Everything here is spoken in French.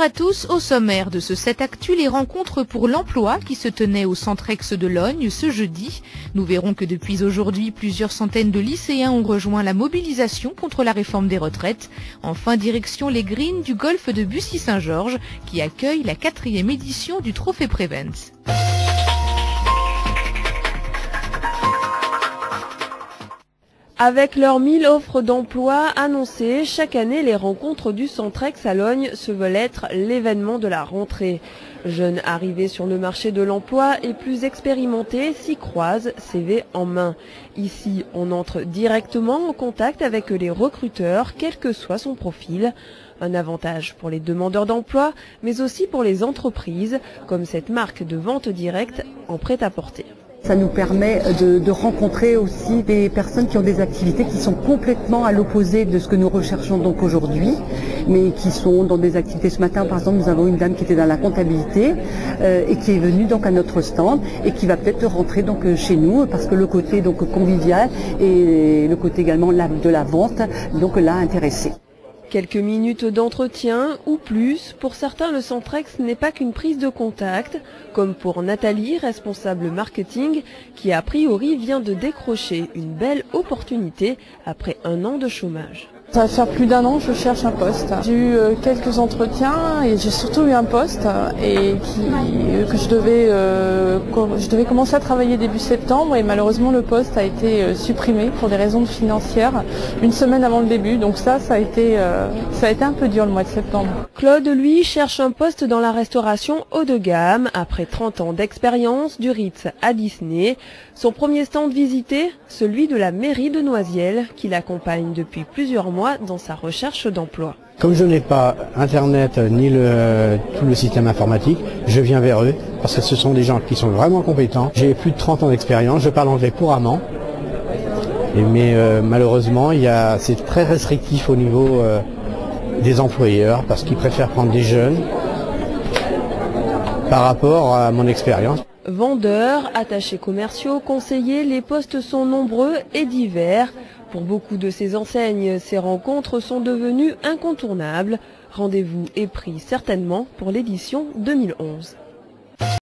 Bonjour à tous, au sommaire de ce 7 Actu, les rencontres pour l'emploi qui se tenaient au Centrex de Logne ce jeudi. Nous verrons que depuis aujourd'hui, plusieurs centaines de lycéens ont rejoint la mobilisation contre la réforme des retraites. Enfin, direction les greens du golfe de Bussy-Saint-Georges qui accueille la 4e édition du Trophée Prevent. Avec leurs 1000 offres d'emploi annoncées, chaque année, les rencontres du Centrex à Logne se veulent être l'événement de la rentrée. Jeunes arrivés sur le marché de l'emploi et plus expérimentés s'y croisent, CV en main. Ici, on entre directement en contact avec les recruteurs, quel que soit son profil. Un avantage pour les demandeurs d'emploi, mais aussi pour les entreprises, comme cette marque de vente directe en prêt-à-porter. Ça nous permet de rencontrer aussi des personnes qui ont des activités qui sont complètement à l'opposé de ce que nous recherchons donc aujourd'hui, mais qui sont dans des activités. Ce matin, par exemple, nous avons une dame qui était dans la comptabilité et qui est venue donc à notre stand et qui va peut-être rentrer donc chez nous parce que le côté donc convivial et le côté également de la vente donc l'a intéressé. Quelques minutes d'entretien ou plus, pour certains le Centrex n'est pas qu'une prise de contact, comme pour Nathalie, responsable marketing, qui a priori vient de décrocher une belle opportunité après un an de chômage. Ça va faire plus d'un an que je cherche un poste. J'ai eu quelques entretiens et j'ai surtout eu un poste que je devais commencer à travailler début septembre et malheureusement le poste a été supprimé pour des raisons financières une semaine avant le début. Donc ça a été un peu dur le mois de septembre. Claude, lui, cherche un poste dans la restauration haut de gamme après 30 ans d'expérience du Ritz à Disney. Son premier stand visité, celui de la mairie de Noisiel, qui l'accompagne depuis plusieurs mois dans sa recherche d'emploi. Comme je n'ai pas Internet ni tout le système informatique, je viens vers eux parce que ce sont des gens qui sont vraiment compétents. J'ai plus de 30 ans d'expérience, je parle anglais couramment, mais malheureusement c'est très restrictif au niveau des employeurs parce qu'ils préfèrent prendre des jeunes par rapport à mon expérience. Vendeurs, attachés commerciaux, conseillers, les postes sont nombreux et divers. Pour beaucoup de ces enseignes, ces rencontres sont devenues incontournables. Rendez-vous est pris certainement pour l'édition 2011.